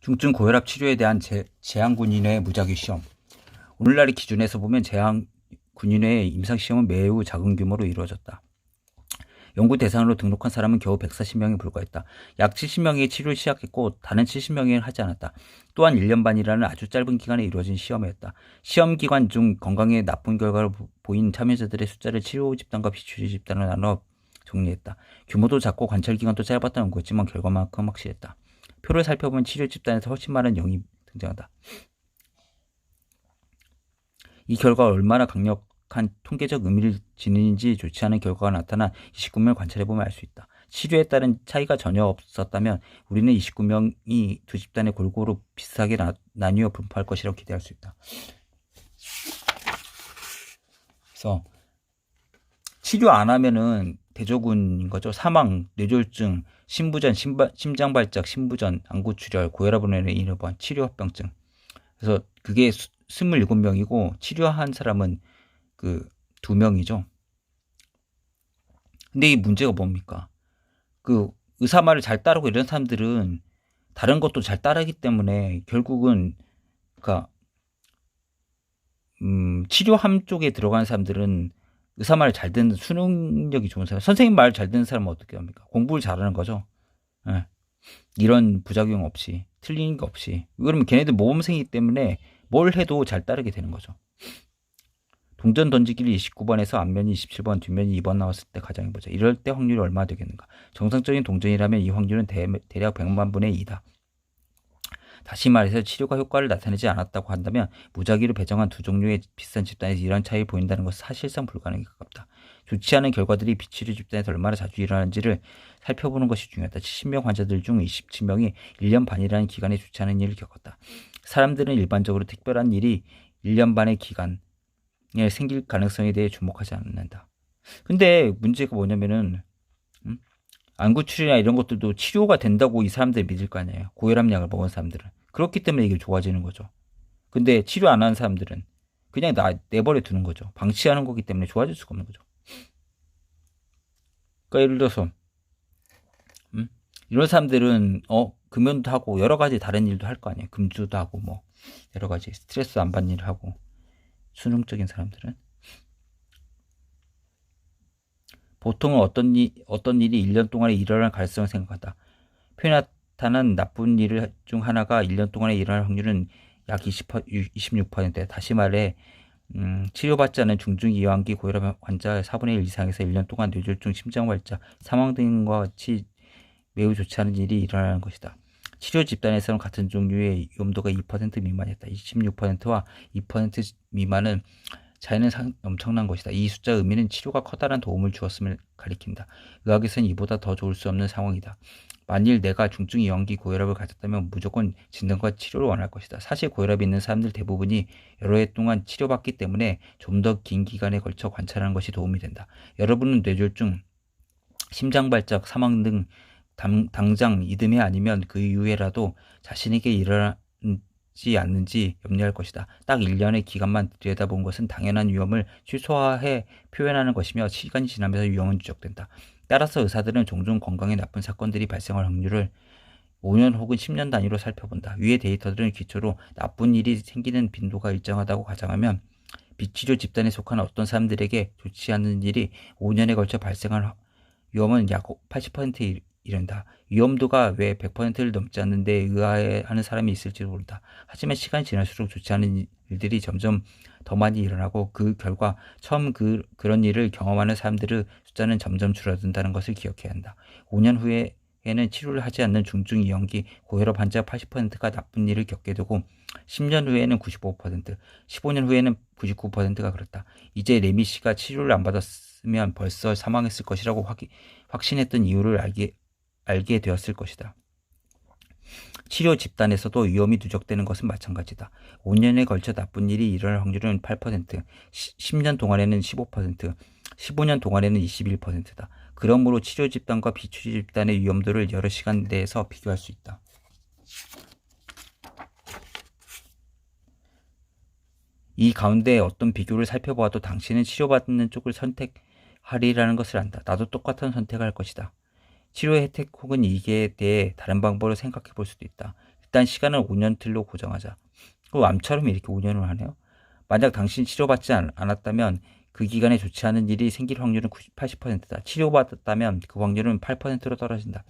중증 고혈압 치료에 대한 제한군인회 무작위 시험. 오늘날의 기준에서 보면 제한군인회의 임상시험은 매우 작은 규모로 이루어졌다. 연구 대상으로 등록한 사람은 겨우 140명에 불과했다. 약 70명이 치료를 시작했고 다른 70명이 하지 않았다. 또한 1년 반이라는 아주 짧은 기간에 이루어진 시험이었다. 시험 기간 중 건강에 나쁜 결과를 보인 참여자들의 숫자를 치료 집단과 비치료 집단으로 나눠 정리했다. 규모도 작고 관찰 기간도 짧았던 연구였지만 결과만큼 확실했다. 표를 살펴보면 치료 집단에서 훨씬 많은 0이 등장한다. 이 결과가 얼마나 강력한 통계적 의미를 지니는지 좋지 않은 결과가 나타나 29명을 관찰해보면 알 수 있다. 치료에 따른 차이가 전혀 없었다면 우리는 29명이 두 집단에 골고루 비슷하게 나뉘어 분포할 것이라고 기대할 수 있다. 그래서 치료 안 하면은 대조군인 거죠. 사망, 뇌졸중, 심부전, 심장발작, 심부전, 안구출혈, 고혈압으로 인해 인후번, 치료합병증. 그래서 그게 27명이고 치료한 사람은 그 2명이죠. 근데 이 문제가 뭡니까? 그 의사 말을 잘 따르고 이런 사람들은 다른 것도 잘 따르기 때문에 결국은 그러니까 치료함 쪽에 들어가는 사람들은 의사 말을 잘 듣는 수능력이 좋은 사람, 선생님 말 잘 듣는 사람은 어떻게 합니까? 공부를 잘하는 거죠. 네. 이런 부작용 없이, 틀린 거 없이. 그러면 걔네들 모범생이기 때문에 뭘 해도 잘 따르게 되는 거죠. 동전 던지기를 29번에서 앞면이 27번, 뒷면이 2번 나왔을 때 가정해보자. 이럴 때 확률이 얼마나 되겠는가? 정상적인 동전이라면 이 확률은 대략 100만 분의 2다. 다시 말해서 치료가 효과를 나타내지 않았다고 한다면 무작위로 배정한 두 종류의 비슷한 집단에서 이런 차이를 보인다는 것은 사실상 불가능에 가깝다. 좋지 않은 결과들이 비치료 집단에서 얼마나 자주 일어나는지를 살펴보는 것이 중요하다. 70명 환자들 중 27명이 1년 반이라는 기간에 좋지 않은 일을 겪었다. 사람들은 일반적으로 특별한 일이 1년 반의 기간에 생길 가능성에 대해 주목하지 않는다. 근데 문제가 뭐냐면은 안구출이나 이런 것들도 치료가 된다고 이 사람들이 믿을 거 아니에요. 고혈압 약을 먹은 사람들은. 그렇기 때문에 이게 좋아지는 거죠. 근데 치료 안 하는 사람들은 그냥 내버려 두는 거죠. 방치하는 거기 때문에 좋아질 수가 없는 거죠. 그러니까 예를 들어서 이런 사람들은 금연도 하고 여러 가지 다른 일도 할 거 아니에요. 금주도 하고 뭐 여러 가지 스트레스 안 받는 일을 하고. 수능적인 사람들은 보통은 어떤 일이 1년 동안에 일어날 가능성을 생각한다. 표에 나타난 나쁜 일 중 하나가 1년 동안에 일어날 확률은 약 26%야. 다시 말해 치료받지 않은 중증이완기 고혈압 환자 4분의 1 이상에서 1년 동안 뇌졸중, 심장발작, 사망 등과 같이 매우 좋지 않은 일이 일어나는 것이다. 치료 집단에서는 같은 종류의 위험도가 2% 미만이었다. 26%와 2% 미만은 차이는 엄청난 것이다. 이 숫자 의미는 치료가 커다란 도움을 주었음을 가리킨다. 의학에서는 이보다 더 좋을 수 없는 상황이다. 만일 내가 중증 이완기 고혈압을 가졌다면 무조건 진단과 치료를 원할 것이다. 사실 고혈압이 있는 사람들 대부분이 여러 해 동안 치료받기 때문에 좀 더 긴 기간에 걸쳐 관찰하는 것이 도움이 된다. 여러분은 뇌졸중, 심장발작, 사망 등 당장 이듬해 아니면 그 이후에라도 자신에게 일어나지 않는지 염려할 것이다. 딱 1년의 기간만 들여다본 것은 당연한 위험을 최소화해 표현하는 것이며 시간이 지나면서 위험은 누적된다. 따라서 의사들은 종종 건강에 나쁜 사건들이 발생할 확률을 5년 혹은 10년 단위로 살펴본다. 위의 데이터들은 기초로 나쁜 일이 생기는 빈도가 일정하다고 가정하면 비치료 집단에 속한 어떤 사람들에게 좋지 않은 일이 5년에 걸쳐 발생할 위험은 약 80%에 이른다. 위험도가 왜 100%를 넘지 않는데 의아해하는 사람이 있을지도 모른다. 하지만 시간이 지날수록 좋지 않은 일들이 점점 더 많이 일어나고 그 결과 처음 그런 일을 경험하는 사람들의 숫자는 점점 줄어든다는 것을 기억해야 한다. 5년 후에는 치료를 하지 않는 중증 이완기 고혈압 환자 80%가 나쁜 일을 겪게 되고 10년 후에는 95%, 15년 후에는 99%가 그렇다. 이제 레미 씨가 치료를 안 받았으면 벌써 사망했을 것이라고 확신했던 이유를 알게 되었을 것이다. 치료 집단에서도 위험이 누적되는 것은 마찬가지다. 5년에 걸쳐 나쁜 일이 일어날 확률은 8%, 10년 동안에는 15%, 15년 동안에는 21%다. 그러므로 치료 집단과 비치료 집단의 위험도를 여러 시간 내에서 비교할 수 있다. 이 가운데 어떤 비교를 살펴보아도 당신은 치료받는 쪽을 선택하리라는 것을 안다. 나도 똑같은 선택을 할 것이다. 치료의 혜택 혹은 이익에 대해 다른 방법으로 생각해 볼 수도 있다. 일단 시간을 5년 틀로 고정하자. 그 암처럼 이렇게 5년을 하네요. 만약 당신이 치료받지 않았다면 그 기간에 좋지 않은 일이 생길 확률은 80%다. 치료받았다면 그 확률은 8%로 떨어진다.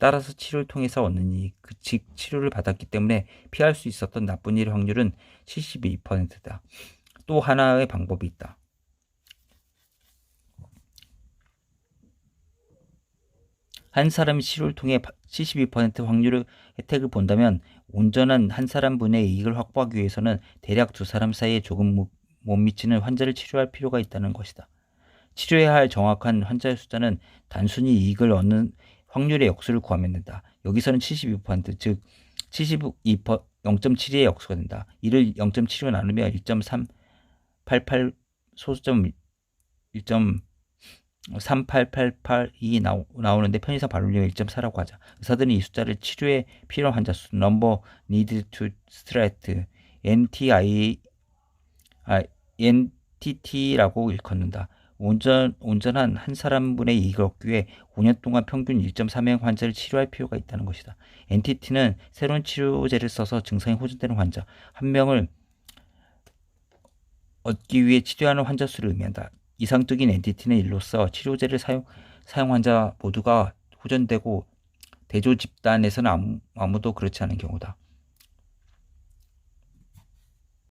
따라서 치료를 통해서 얻는 이익, 즉 치료를 받았기 때문에 피할 수 있었던 나쁜 일의 확률은 72%다. 또 하나의 방법이 있다. 한 사람이 치료를 통해 72% 확률의 혜택을 본다면 온전한 한 사람분의 이익을 확보하기 위해서는 대략 두 사람 사이에 조금 못 미치는 환자를 치료할 필요가 있다는 것이다. 치료해야 할 정확한 환자의 숫자는 단순히 이익을 얻는 확률의 역수를 구하면 된다. 여기서는 72%, 즉 0.7의 역수가 된다. 이를 0.7로 나누면 1.388 소수점 1.3888이 나오는데 편의상 발음료면 1.4라고 하자. 의사들은 이 숫자를 치료에 필요한 환자 수, number needed to treat, NTT라고 일컫는다. 온전한 한 사람분의 이익을 얻기 위해 5년 동안 평균 1.3명 환자를 치료할 필요가 있다는 것이다. NTT는 새로운 치료제를 써서 증상이 호전되는 환자 한 명을 얻기 위해 치료하는 환자 수를 의미한다. 이상적인 NTT는 이로써 치료제를 사용 환자 모두가 호전되고 대조 집단에서는 아무도 그렇지 않은 경우다.